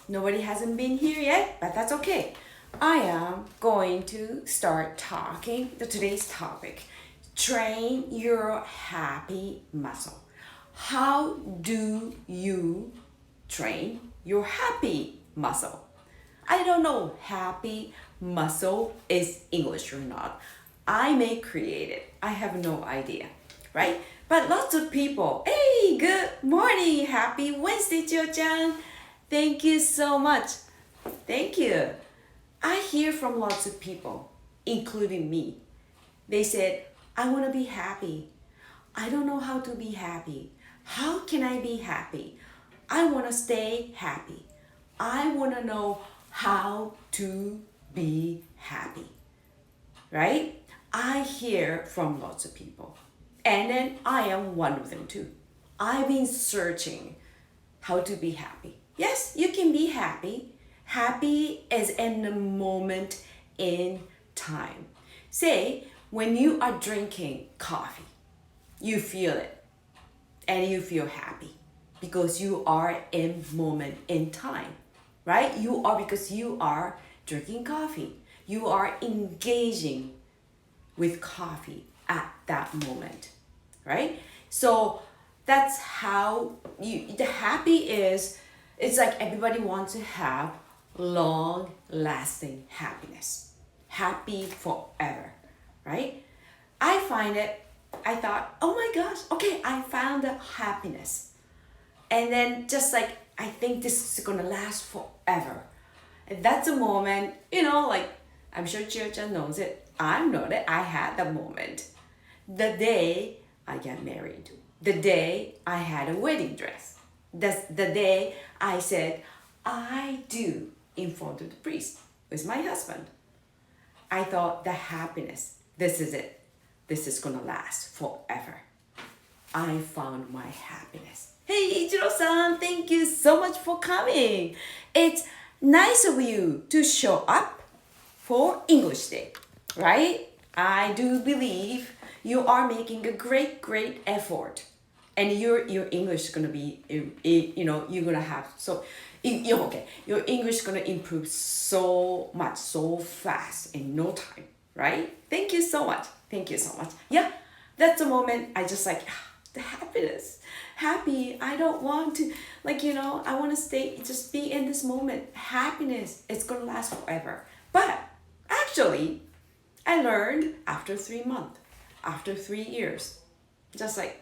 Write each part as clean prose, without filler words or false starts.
Nobody hasn't been here yet, but that's okay. I am going to start talking today's topic. Train your happy muscle. How do you train your happy muscle? I don't know happy muscle is English or not. I may create it. I have no idea, right? But lots of people, hey, good morning, happy Wednesday, Jiu-chan. Thank you so much. Thank you. I hear from lots of people, including me. They said, I want to be happy. I don't know how to be happy. How can I be happy? I want to stay happy. I want to know how to be happy. Right? I hear from lots of people. And then I am one of them too. I've been searching how to be happy. Yes, you can be happy. Happy is in the moment in time. Say, when you are drinking coffee, you feel it and you feel happy because you are in moment in time, right? You are because you are drinking coffee. You are engaging with coffee at that moment, right? So that's how the happy is. It's like everybody wants to have long lasting happiness, happy forever, right? I find it, I thought, oh my gosh, okay, I found the happiness. And then just like, I think this is gonna last forever. And that's a moment, like, I'm sure Chia knows it. I know that I had the moment. The day I got married. The day I had a wedding dress. That's the day I said, I do in front of the priest with my husband. I thought the happiness, this is it. This is gonna last forever. I found my happiness. Hey, Ichiro-san, thank you so much for coming. It's nice of you to show up for English Day, right? I do believe you are making a great effort, and your English is gonna be, you're gonna have okay. Your English is gonna improve so much, so fast in no time, right? Thank you so much. Thank you so much. Yeah, that's a moment I just like the happiness. Happy. I don't want to I want to stay just be in this moment. Happiness. It's gonna last forever. But actually, I learned after 3 months, after 3 years, just like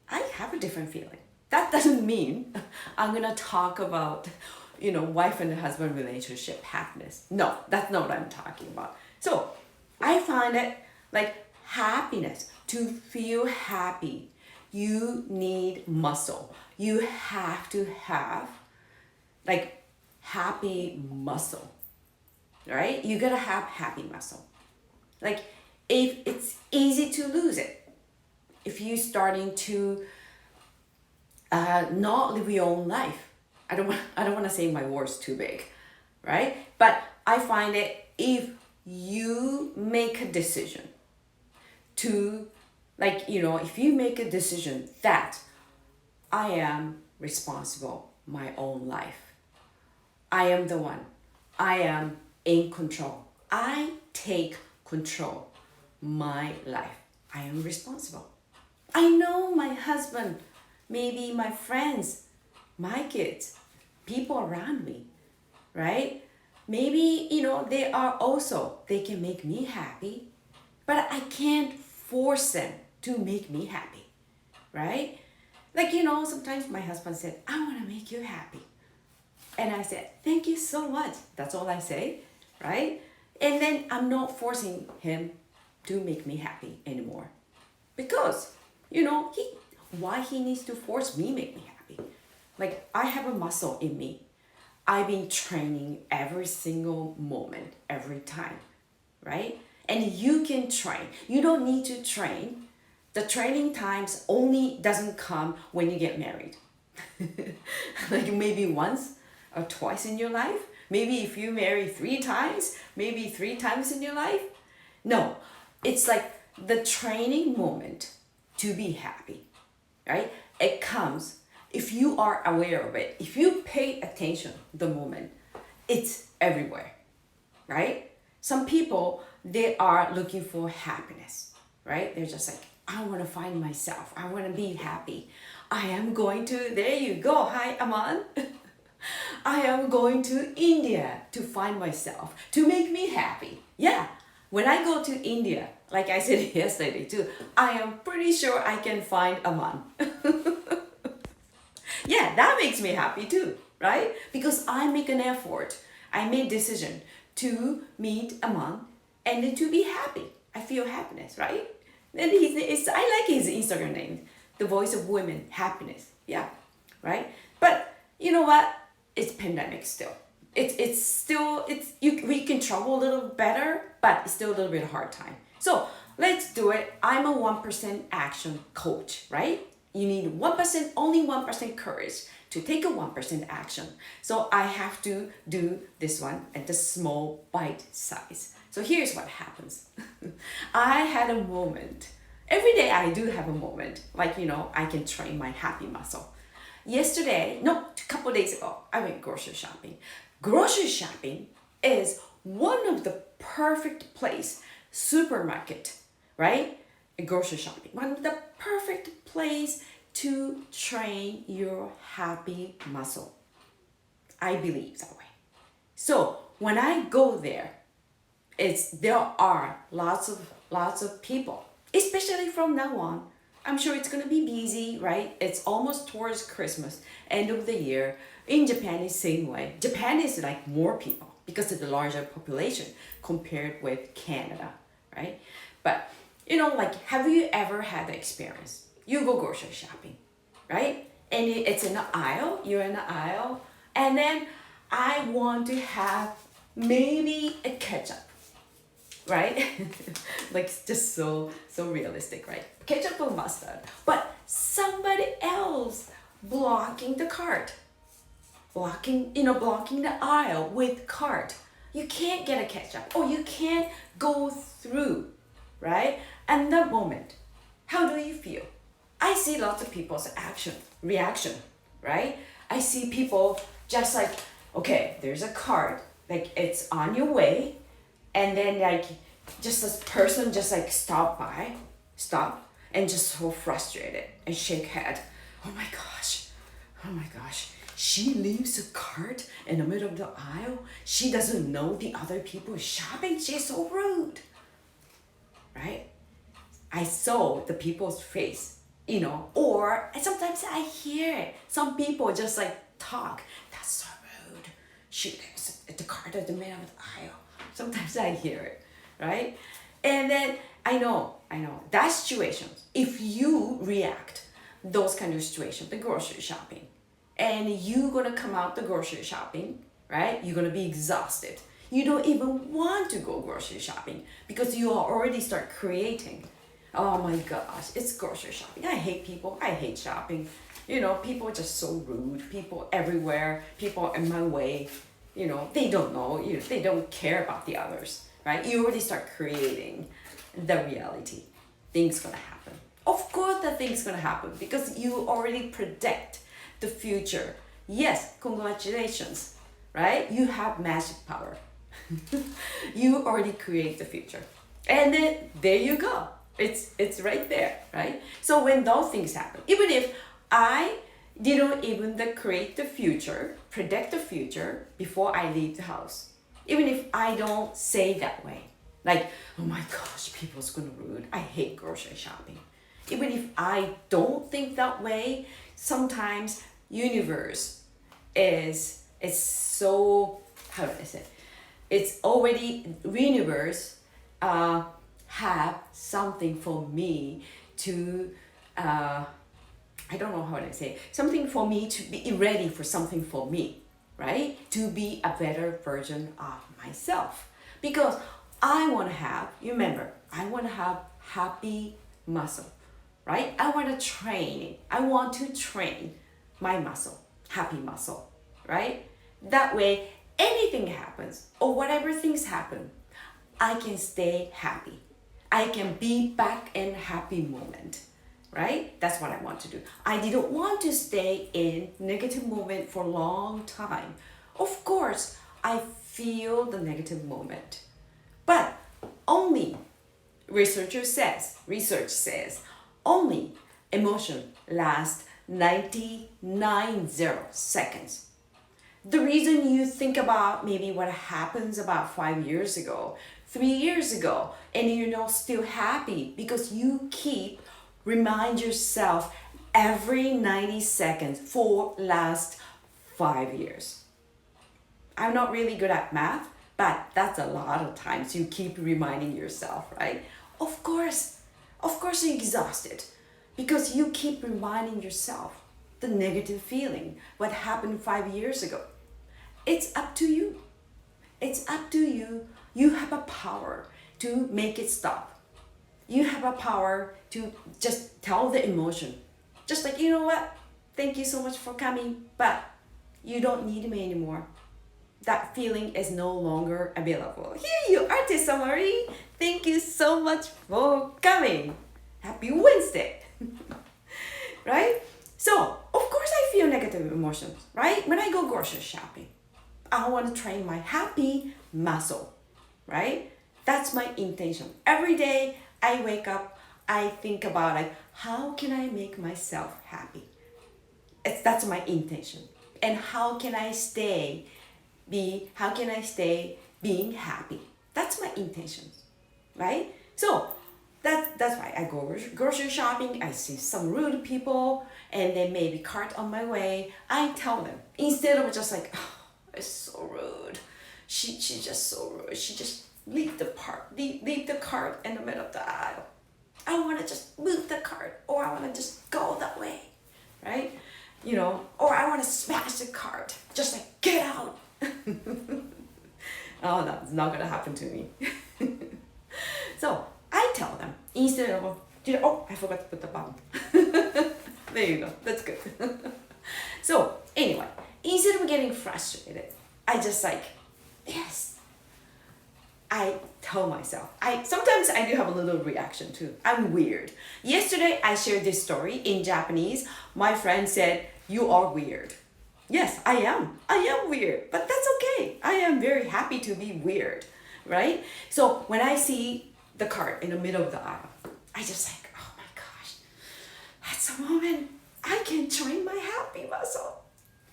I have a different feeling. That doesn't mean I'm gonna talk about, wife and husband relationship happiness. No, that's not what I'm talking about. So I find it like happiness. To feel happy, you need muscle. You have to have like happy muscle, right? You gotta have happy muscle. Like if it's easy to lose it, if you starting to not live your own life. I don't want to say my words too big, right? But I find it if you make a decision to if you make a decision that I am responsible my own life. I am the one. I am in control. I take control my life. I am responsible. I know my husband, maybe my friends, my kids, people around me, right? Maybe, they can make me happy, but I can't force them to make me happy, right? Sometimes my husband said, I want to make you happy. And I said, thank you so much. That's all I say, right? And then I'm not forcing him to make me happy anymore. Because, why he needs to force me make me happy? Like, I have a muscle in me. I've been training every single moment, every time, right? And you can train. You don't need to train. The training times only doesn't come when you get married. Like maybe once or twice in your life. Maybe if you marry 3 times, maybe 3 times in your life. No, it's like the training moment to be happy, right? It comes if you are aware of it. If you pay expectation, the moment. It's everywhere, right? Some people, they are looking for happiness, right? They're just like, I want to find myself. I want to be happy. I am going to, there you go. Hi, Aman. I am going to India to find myself, to make me happy. Yeah, when I go to India, like I said yesterday too, I am pretty sure I can find Aman. Yeah, that makes me happy too, right? Because I make an effort, I made decision to meet Aman and then to be happy. I feel happiness, right? And I like his Instagram name, The Voice of Women, Happiness. Yeah, right? But you know what? It's pandemic still. It's still, we can travel a little better, but it's still a little bit hard time. So let's do it. I'm a 1% action coach, right? You need 1%, only 1% courage to take a 1% action. So I have to do this one at the small bite size. So here's what happens. I had a moment. Every day I do have a moment. Like, I can train my happy muscle. Yesterday, no, a couple days ago, I went grocery shopping. Grocery shopping is one of the perfect place, supermarket, right? Grocery shopping, one of the perfect place to train your happy muscle. I believe that way. So when I go there, there are lots of people, especially from now on. I'm sure it's gonna be busy, right? It's almost towards Christmas, end of the year. In Japan is same way. Japan is like more people because of the larger population compared with Canada, right? But like, have you ever had the experience? You go grocery shopping, right? And it's in the aisle, you're in the aisle, and then I want to have maybe a ketchup, right? Like, just so realistic, right? Ketchup or mustard, but somebody else blocking the cart, blocking the aisle with cart. You can't get a ketchup, or you can't go through, right? And that moment, how do you feel? I see lots of people's reaction, right? I see people just like, okay, there's a cart, like it's on your way, and then like just this person just like stop, and just so frustrated and shake head. Oh my gosh, she leaves a cart in the middle of the aisle. She doesn't know the other people shopping. She's so rude, right? I saw the people's face, or sometimes I hear it. Some people just like talk. That's so rude. She leaves the cart at the middle of the aisle. Sometimes I hear it, right? And then I know that situation. If you react those kind of situations, the grocery shopping, and you gonna come out the grocery shopping, right? You're gonna be exhausted. You don't even want to go grocery shopping because you already start creating. Oh my gosh, it's grocery shopping. I hate people. I hate shopping. People are just so rude. People everywhere. People in my way. They don't know. They don't care about the others, right? You already start creating the reality. Things gonna happen. Of course, the thing's gonna happen because you already predict the future. Yes, congratulations, right? You have magic power. You already create the future, and then there you go. It's right there, right? So when those things happen, even if I didn't even create the future, predict the future before I leave the house, even if I don't say that way, like, oh my gosh, people's gonna rude. I hate grocery shopping. Even if I don't think that way, sometimes universe is so, how do I say? It's already universe have something for me to I don't know how to say it. Something for me to be ready for something for me, right? To be a better version of myself. Because I want to have, I want to have happy muscle, right? I want to train. I want to train my muscle, happy muscle, right? That way, anything happens or whatever things happen, I can stay happy. I can be back in happy moment, right? That's what I want to do. I didn't want to stay in negative moment for a long time. Of course, I feel the negative moment, but only research says only emotion lasts 99 seconds. The reason you think about maybe what happens about 5 years ago, 3 years ago, and you're not still happy because you keep remind yourself every 90 seconds for last 5 years. I'm not really good at math, but that's a lot of times you keep reminding yourself, right? Of course you're exhausted because you keep reminding yourself the negative feeling, what happened 5 years ago. It's up to you. It's up to you. You have a power to make it stop. You have a power to just tell the emotion. Just like, you know what? Thank you so much for coming, but you don't need me anymore. That feeling is no longer available. Here you are, Tessa Marie. Thank you so much for coming. Happy Wednesday. Right? So, of course I feel negative emotions, right? When I go grocery shopping, I want to train my happy muscle, right? That's my intention. Every day I wake up, I think about like, how can I make myself happy? That's my intention. And how can I stay being happy? That's my intentions, right? So that's why I go grocery shopping. I see some rude people and they maybe cart on my way. I tell them instead of just like, oh, it's so rude. She's just so rude. She just leave the cart in the middle of the aisle. I want to just move the cart, or I want to just go that way, right? You know, or I want to smash the cart. Just like get out. Oh, that's not gonna happen to me. So I tell them instead of, oh, I forgot to put the button. There you go. That's good. So anyway, instead of getting frustrated, I just like, yes. I tell myself. Sometimes I do have a little reaction too. I'm weird. Yesterday I shared this story in Japanese. My friend said, "You are weird." Yes, I am. I am weird, but that's okay. I am very happy to be weird, right? So when I see the cart in the middle of the aisle, I just like, oh my gosh, that's a moment I can train my happy muscle,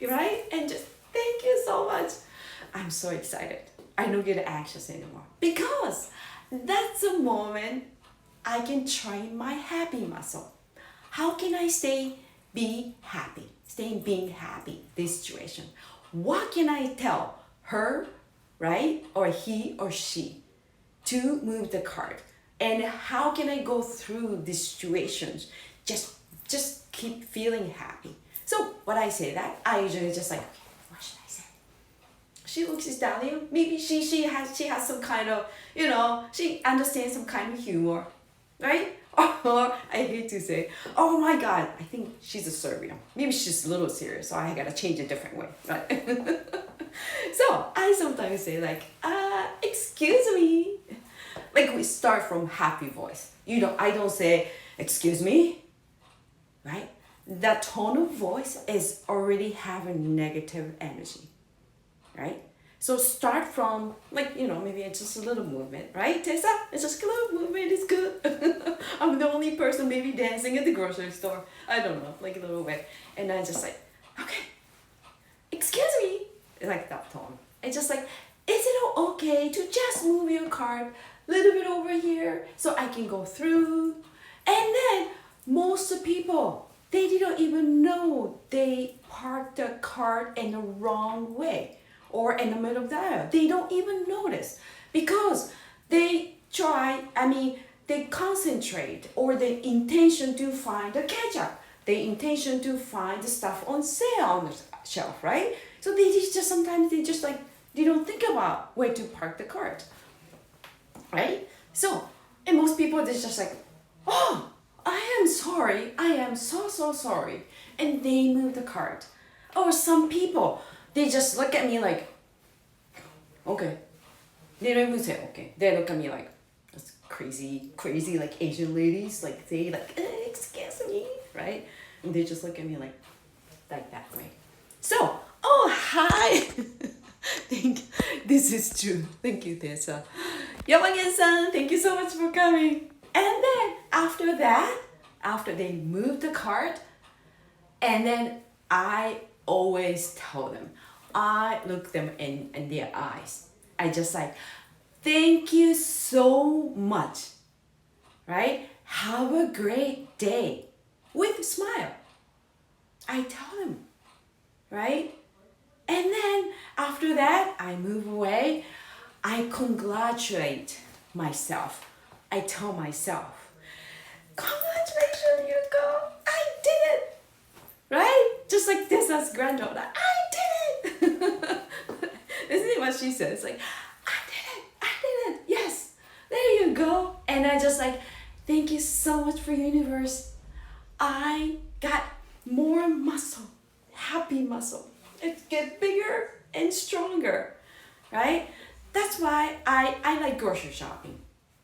right? And just thank you so much. I'm so excited. I don't get anxious anymore because that's a moment I can train my happy muscle. How can I be happy? Stay being happy this situation. What can I tell her, right? Or he or she to move the cart? And how can I go through these situations? Just keep feeling happy. So what I say that, I usually just like, what should I say? She looks Italian. Maybe she has some kind of, she understands some kind of humor, right? Or I hate to say, oh my God, I think she's a Serbian. Maybe she's a little serious, so I gotta change a different way, right? So I sometimes say like, excuse me. Like we start from happy voice. I don't say, excuse me, right? That tone of voice is already having negative energy, right? So start from like, maybe it's just a little movement, right, Tessa? It's just a little movement, it's good. I'm the only person maybe dancing at the grocery store. I don't know, like a little bit. And I just like, okay, excuse me. It's like that tone. It's just like, is it okay to just move your cart a little bit over here so I can go through? And then most people, they didn't even know they parked the cart in the wrong way or in the middle of the aisle. They don't even notice because they concentrate or the intention to find the ketchup, the intention to find the stuff on sale on the shelf, right? So sometimes they don't think about where to park the cart, right? So, and most people, they're just like, oh, I am sorry, I am so sorry. And they move the cart. Or some people, they just look at me like, okay. They don't even say okay. They look at me like, crazy like Asian ladies, like they like, excuse me, right? And they just look at me like that way. So, oh hi. This is true. Thank you, Tessa. Yamage-san, thank you so much for coming. And then after that, after they move the cart, and then I always tell them, I look them in their eyes. I just like, thank you so much, right? Have a great day with a smile. I tell them, right? And then after that, I move away. I congratulate myself. I tell myself, congratulations, Yuko, I did it, right? Just like this as granddaughter, I did it. Isn't it what she says? Like, I did it, yes, there you go. And I just like, thank you so much for universe. I got more muscle, happy muscle. It gets bigger and stronger, right? That's why I like grocery shopping.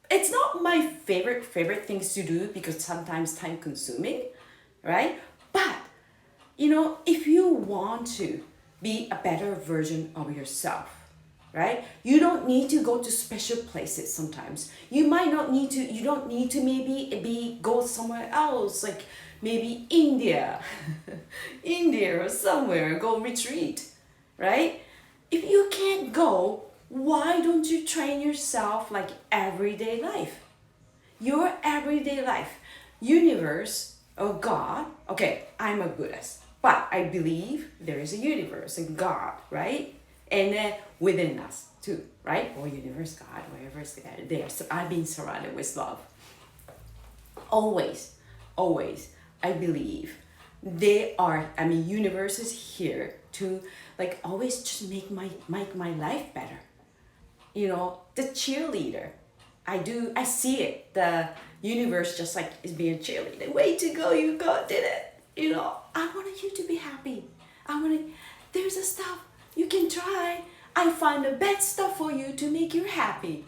It's not my favorite things to do because sometimes time consuming, right? But you know, if you want to be a better version of yourself, right? You don't need to go to special places sometimes. You don't need to maybe go somewhere else, like maybe India, India or somewhere, go retreat, right? If you can't go, why don't you train yourself like everyday life? Your everyday life, universe or God. Okay, I'm a Buddhist, but I believe there is a universe and God, right? And within us too, right? Or universe, God, wherever it's there. So I've been surrounded with love. Always, I believe universe is here to like always just make my life better. You know, the cheerleader. I see it. The universe just like is being a cheerleader. Way to go, you did it. You know, I wanted you to be happy. There's a stuff you can try. I find the best stuff for you to make you happy.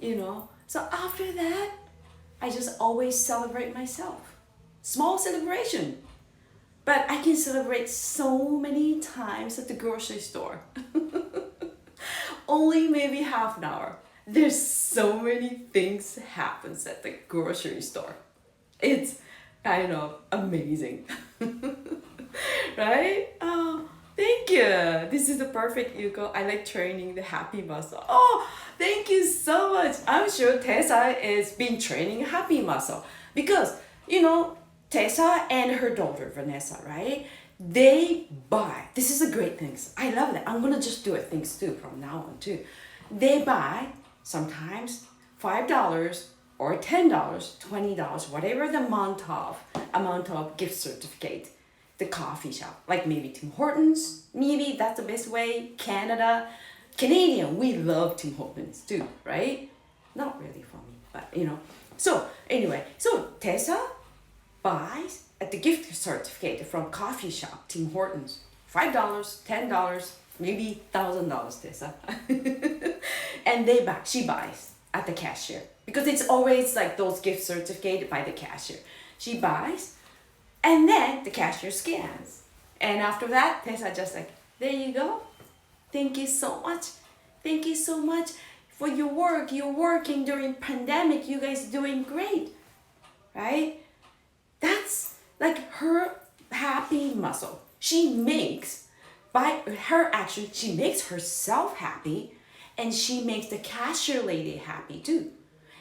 You know, so after that, I just always celebrate myself. Small celebration. But I can celebrate so many times at the grocery store. Only maybe half an hour. There's so many things happens at the grocery store. It's kind of amazing. Right? Oh, thank you. This is the perfect Yuko. I like training the happy muscle. Oh, thank you so much. I'm sure Tessa is been training happy muscle because, you know, Tessa and her daughter Vanessa, right? They buy. This is a great thing. I love that. I'm gonna just do it things too from now on too. They buy sometimes $5 or $10, $20, whatever the amount of gift certificate. The coffee shop, like maybe Tim Hortons, maybe that's the best way. Canadian, we love Tim Hortons too, right? Not really for me, but you know. So anyway, so Tessa buys at the gift certificate from coffee shop Tim Hortons, $5, $10, maybe $1,000, Tessa. And she buys at the cashier because it's always like those gift certificate by the cashier. She buys. And then the cashier scans. And after that, Tessa just like, there you go. Thank you so much. Thank you so much for your work. You're working during pandemic. You guys doing great. Right? That's like her happy muscle. She makes, by her action, she makes herself happy and she makes the cashier lady happy too.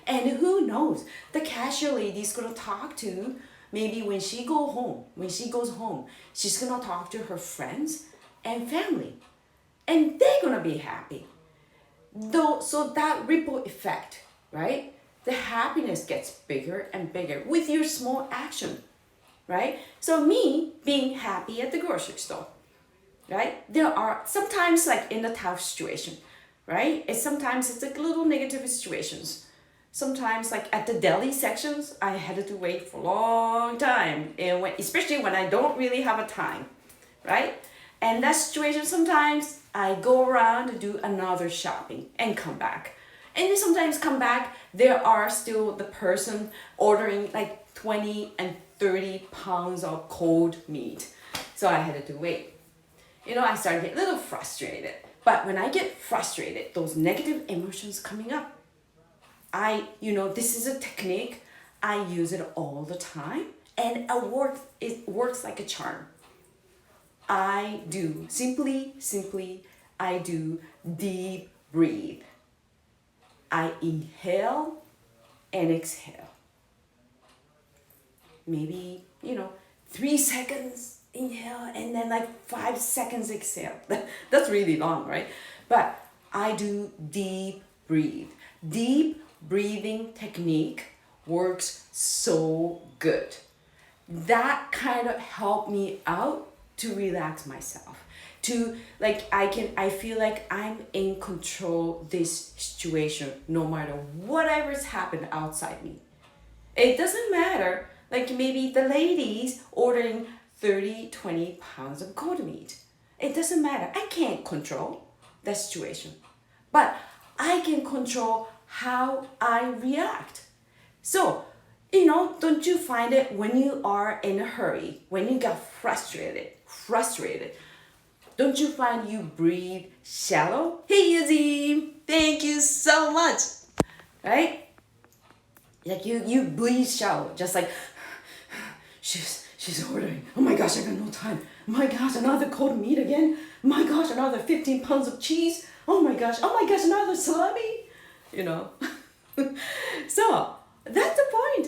And who knows, the cashier lady is going to talk to maybe when she goes home, she's gonna talk to her friends and family, and they're gonna be happy. So that ripple effect, right? The happiness gets bigger and bigger with your small action, right? So me being happy at the grocery store, right? There are sometimes like in a tough situation, right? Sometimes it's like little negative situations. Sometimes like at the deli sections, I had to wait for a long time, and especially when I don't really have a time, right? And that situation, sometimes I go around to do another shopping and come back. And then sometimes come back, there are still the person ordering like 20 and 30 pounds of cold meat. So I had to wait. I started to get a little frustrated. But when I get frustrated, those negative emotions coming up, this is a technique. I use it all the time, and it works like a charm. I do I do deep breathe. I inhale and exhale. Maybe, 3 seconds inhale and then like 5 seconds exhale. That's really long, right? But I do deep breathe. Deep breathing technique works so good. That kind of helped me out to relax myself. To I feel like I'm in control this situation no matter whatever's happened outside me. It doesn't matter. Like maybe the ladies ordering 30, 20 pounds of cold meat. It doesn't matter. I can't control that situation. But I can control how I react. So, don't you find it when you are in a hurry, when you get frustrated, don't you find you breathe shallow? Hey, Yazim, thank you so much. Right? Like you breathe shallow, just like, she's ordering. Oh my gosh, I got no time. Oh my gosh, another cold meat again. Oh my gosh, another 15 pounds of cheese. Oh my gosh, another salami. So, that's the point.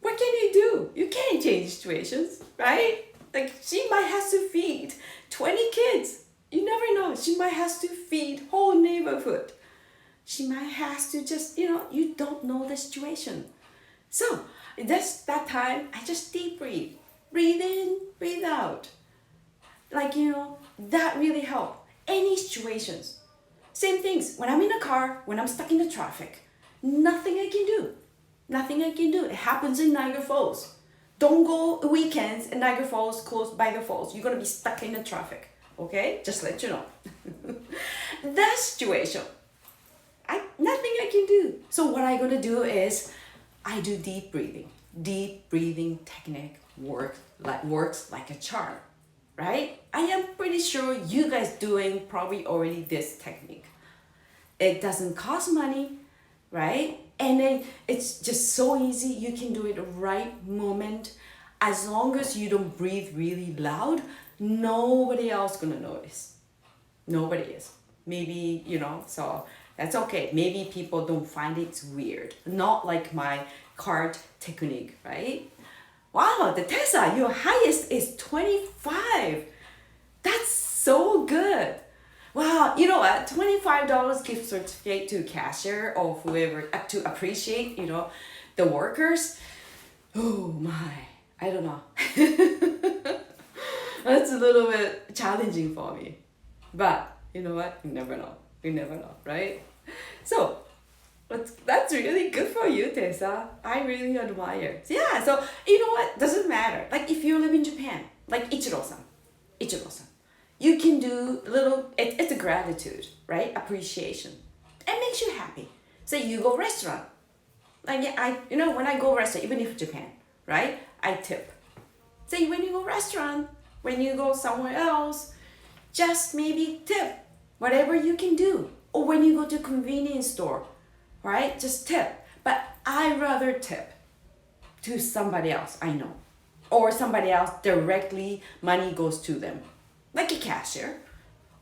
What can you do? You can't change situations, right? Like she might have to feed 20 kids. You never know. She might have to feed whole neighborhood. She might have to just, you don't know the situation. So that time, I just deep breathe. Breathe in, breathe out. That really helped. Any situations. Same things. When I'm in a car, when I'm stuck in the traffic, nothing I can do. Nothing I can do. It happens in Niagara Falls. Don't go weekends in Niagara Falls, close by the falls. You're going to be stuck in the traffic. Okay? Just let you know. That situation, nothing I can do. So what I'm going to do is I do deep breathing. Deep breathing technique works like a charm. Right? I am pretty sure you guys doing probably already this technique. It doesn't cost money, right? And then it's just so easy. You can do it right moment. As long as you don't breathe really loud, nobody else gonna notice. Nobody is. Maybe, so that's okay. Maybe people don't find it weird. Not like my card technique, right? Wow, the Tessa, your highest is 25. That's so good. Wow, you know what? $25 gift certificate to cashier or whoever to appreciate, the workers. Oh my, I don't know. That's a little bit challenging for me. But you know what? You never know. We never know, right? So that's really good for you, Tessa. I really admire. Yeah, so you know what? Doesn't matter. Like if you live in Japan, like Ichiro-san. You can do it's a gratitude, right? Appreciation. It makes you happy. Say you go restaurant. Like when I go restaurant, even if Japan, right? I tip. Say when you go restaurant, when you go somewhere else, just maybe tip. Whatever you can do. Or when you go to convenience store, right? Just tip. But I rather tip to somebody else I know. Or somebody else directly money goes to them. Like a cashier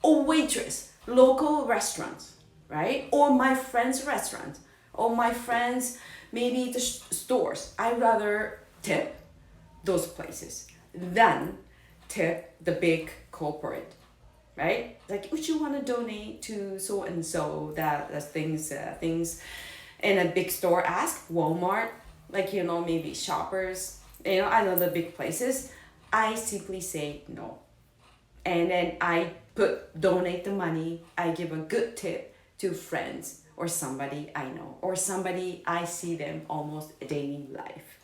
or waitress, local restaurants, right? Or my friend's restaurant or my friends, maybe the stores. I rather tip those places than tip the big corporate, right? Like if you want to donate to so and so that things in a big store, ask Walmart, maybe Shoppers, I know the big places. I simply say no. And then I donate the money. I give a good tip to friends or somebody I know or somebody I see them almost daily life.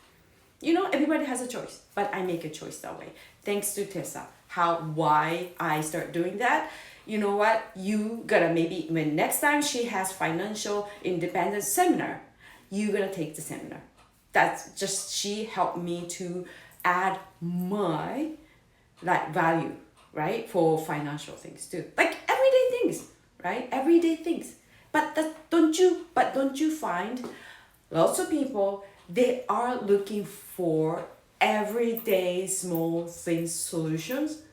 Everybody has a choice, but I make a choice that way. Thanks to Tessa. Why I start doing that you know what, you gotta maybe when next time she has financial independence seminar, you gonna take the seminar. That's just she helped me to add my like value, right, for financial things too, like everyday things, right, everyday things. But don't you find lots of people, they are looking for everyday small things solutions,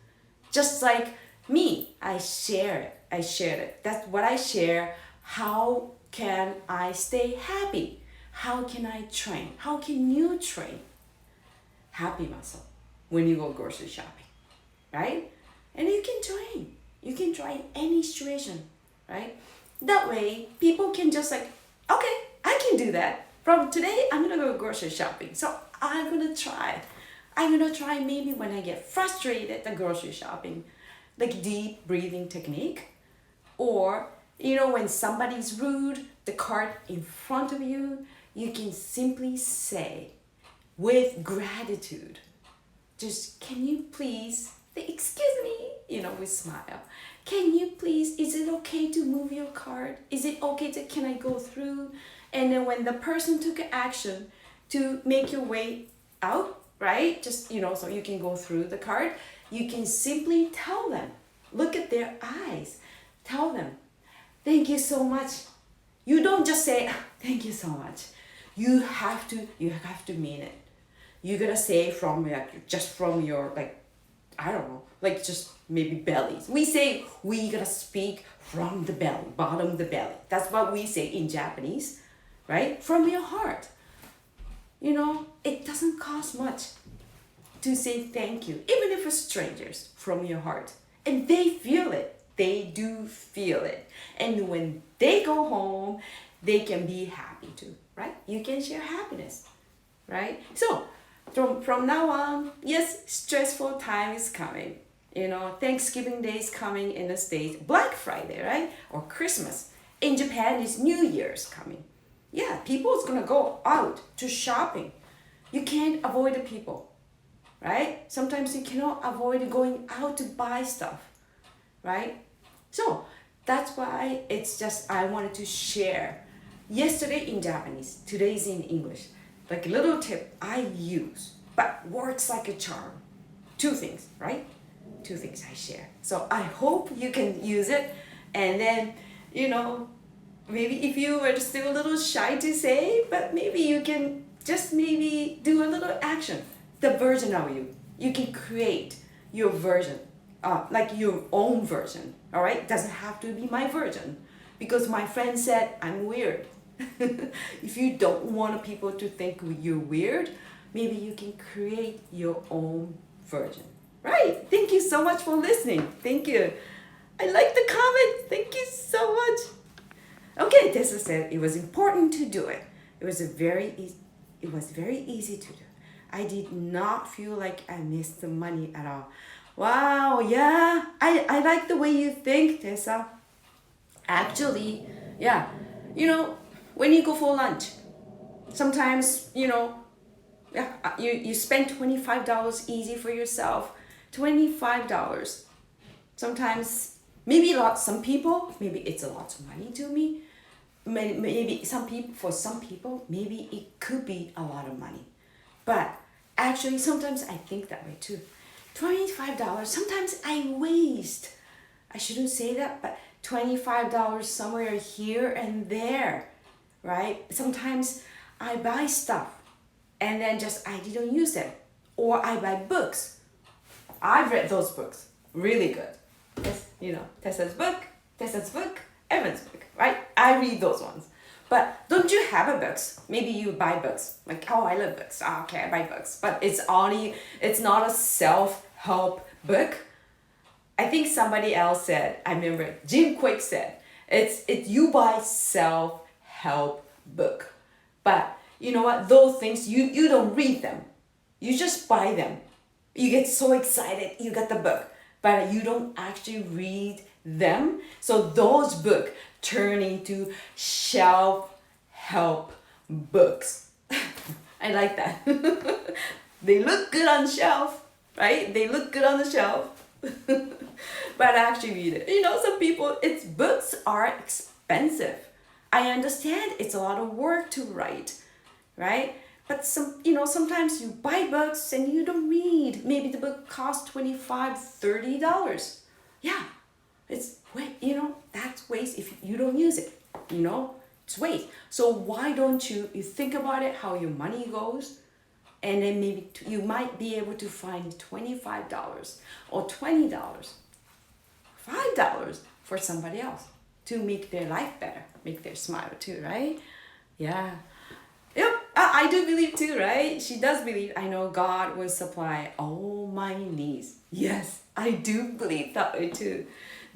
just like me. I share it. That's what I share. How can I stay happy? How can I train? How can you train happy muscle when you go grocery shopping, right? And you can try any situation, right? That way people can just like, okay, I can do that. From today I'm gonna go grocery shopping, so I'm gonna try maybe when I get frustrated at the grocery shopping, like deep breathing technique, or when somebody's rude, the cart in front of you, you can simply say with gratitude, just, can you please, excuse me, with smile, can you please, is it okay to move your cart, is it okay to, can I go through? And then when the person took an action to make your way out, right, just so you can go through the cart, you can simply tell them, look at their eyes, tell them, thank you so much. You don't just say, thank you so much. You have to mean it. You gotta say from just from your, like, I don't know, like just maybe bellies. We gotta speak from the belly, bottom of the belly. That's what we say in Japanese, right? From your heart. It doesn't cost much to say thank you, even if it's strangers, from your heart. And they feel it. They do feel it. And when they go home, they can be happy too, right? You can share happiness, right? So from now on, yes, stressful time is coming. Thanksgiving Day is coming in the States, Black Friday, right? Or Christmas. In Japan, is New Year's coming. Yeah, people is gonna go out to shopping. You can't avoid the people, right? Sometimes you cannot avoid going out to buy stuff, right? So that's why it's just, I wanted to share. Yesterday in Japanese, today's in English. Like a little tip I use, but works like a charm. Two things, right? Two things I share. So I hope you can use it. And then, maybe if you were still a little shy to say, but maybe you can just maybe do a little action. The version of you. You can create your version, like your own version, all right? It doesn't have to be my version, because my friend said I'm weird. If you don't want people to think you're weird, maybe you can create your own version. Right. Thank you so much for listening. Thank you. I like the comment. Thank you so much. Okay, Tessa said it was important to do it. It was very easy to do. I did not feel like I missed the money at all. Wow, yeah. I like the way you think, Tessa. Actually, yeah. When you go for lunch, sometimes, yeah, you spend $25 easy for yourself. $25. Sometimes, maybe some people, maybe it's a lot of money to me. Maybe for some people, maybe it could be a lot of money. But actually, sometimes I think that way too. $25, sometimes I waste. I shouldn't say that, but $25 somewhere here and there, right? Sometimes I buy stuff and then just I didn't use them. Or I buy books. I've read those books. Really good. Tessa's book, Evan's book, right? I read those ones. But don't you have a books? Maybe you buy books. Like, oh, I love books. Oh, okay, I buy books. But it's not a self-help book. I think somebody else said, I remember Jim Quick said, you buy self-help book. But you know what? Those things, you don't read them. You just buy them. You get so excited, you get the book, but you don't actually read them. So those books turn into self-help books. I like that. They look good on shelf, right? They look good on the shelf, but actually read it. Some people, it's books are expensive. I understand it's a lot of work to write, right? But sometimes you buy books and you don't read. Maybe the book costs $25, $30. Yeah, it's wait, that's waste if you don't use it. It's waste. So why don't you think about it, how your money goes, and then maybe you might be able to find $25 or $20, $5 for somebody else to make their life better, make their smile too, right? Yeah. Yep, I do believe too, right? She does believe. I know God will supply all my needs. Yes, I do believe that way too.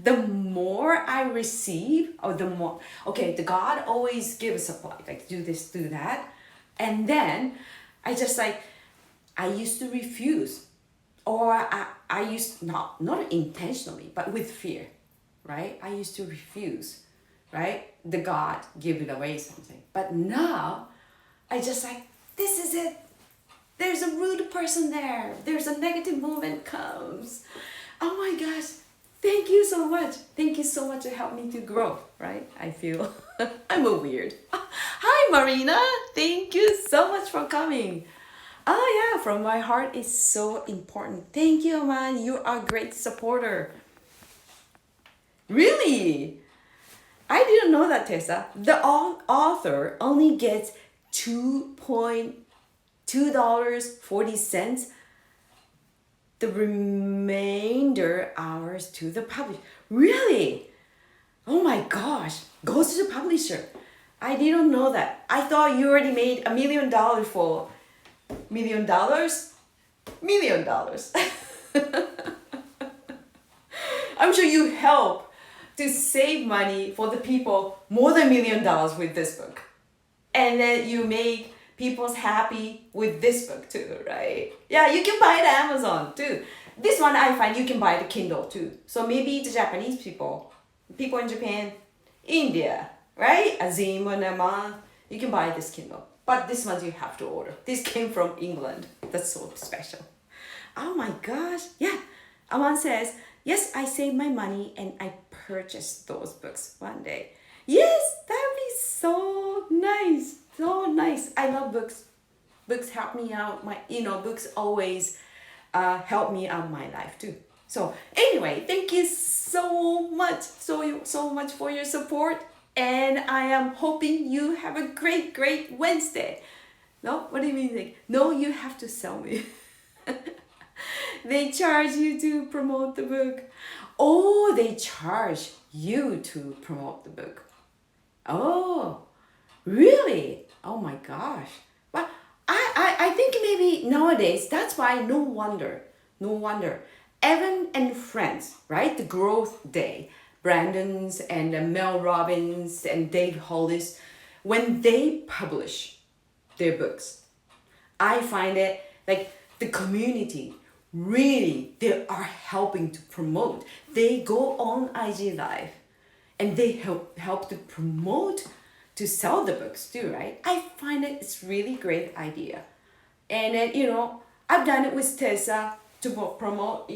The more I receive, or the more, okay, the God always gives supply, like do this, do that. And then I used to refuse, or I used, not intentionally, but with fear, right? I used to refuse, right? The God give it away something. But now, I just this is it. There's a rude person there. There's a negative moment comes. Oh my gosh. Thank you so much. Thank you so much to help me to grow, right? I feel I'm a weird. Hi, Marina. Thank you so much for coming. Oh yeah, from my heart is so important. Thank you, man. You are a great supporter. Really? I didn't know that, Tessa. The author only gets $2.40. The remainder hours to the publisher. Really? Oh my gosh. Goes to the publisher. I didn't know that. I thought you already made $1 million for $1 million. $1 million. I'm sure you help to save money for the people more than $1 million with this book. And then you make people's happy with this book too, right? Yeah, you can buy it at Amazon too. This one I find you can buy the Kindle too. So maybe the Japanese people in Japan, India, right? Azim or Nama, you can buy this Kindle. But this one you have to order. This came from England. That's so special. Oh my gosh. Yeah. Aman says, yes, I save my money and I purchase those books one day. Yes, that would be so nice. So nice. I love books. Books help me out. Books always help me out my life too. So anyway, thank you so much, so much for your support. And I am hoping you have a great Wednesday. No? What do you mean? No, you have to sell me. They charge you to promote the book. Oh, they charge you to promote the book. Oh, really? Oh my gosh. But I think maybe nowadays, that's why no wonder. Evan and Friends, right? The Growth Day. Brandon's and Mel Robbins and Dave Hollis, when they publish their books, I find it like the community really, they are helping to promote. They go on IG Live and they help to promote, to sell the books too, right? I find it's really great idea. And then, I've done it with Tessa to promote,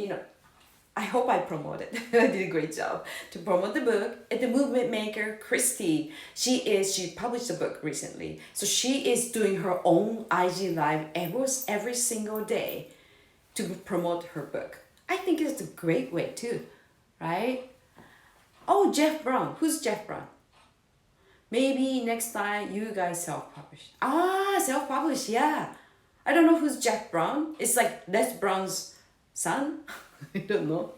I hope I promoted. I did a great job to promote the book. And the movement maker, Christy, she published a book recently. So she is doing her own IG Live every single day to promote her book. I think it's a great way too, right? Oh, Jeff Brown. Who's Jeff Brown? Maybe next time you guys self-publish. Self-publish, yeah. I don't know who's Jeff Brown. It's like Les Brown's son. I don't know.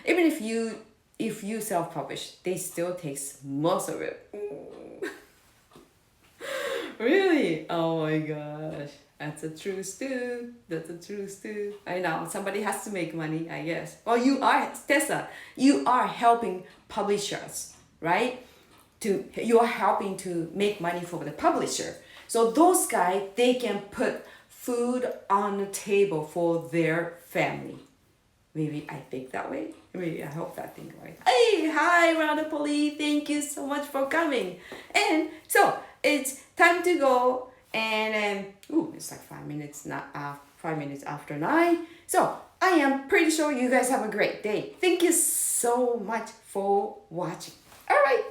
Even if you self-publish, they still takes most of it. Really? Oh my gosh. That's a truth too. I know. Somebody has to make money, I guess. Well, you are, Tessa, you are helping publishers, right? You are helping to make money for the publisher. So those guys, they can put food on the table for their family. Maybe I think that way. Maybe I hope that thing right. Hey, hi, Radapoli. Thank you so much for coming. And so it's time to go. And it's like 5 minutes, not 5 minutes after 9. So I am pretty sure you guys have a great day. Thank you so much for watching. All right.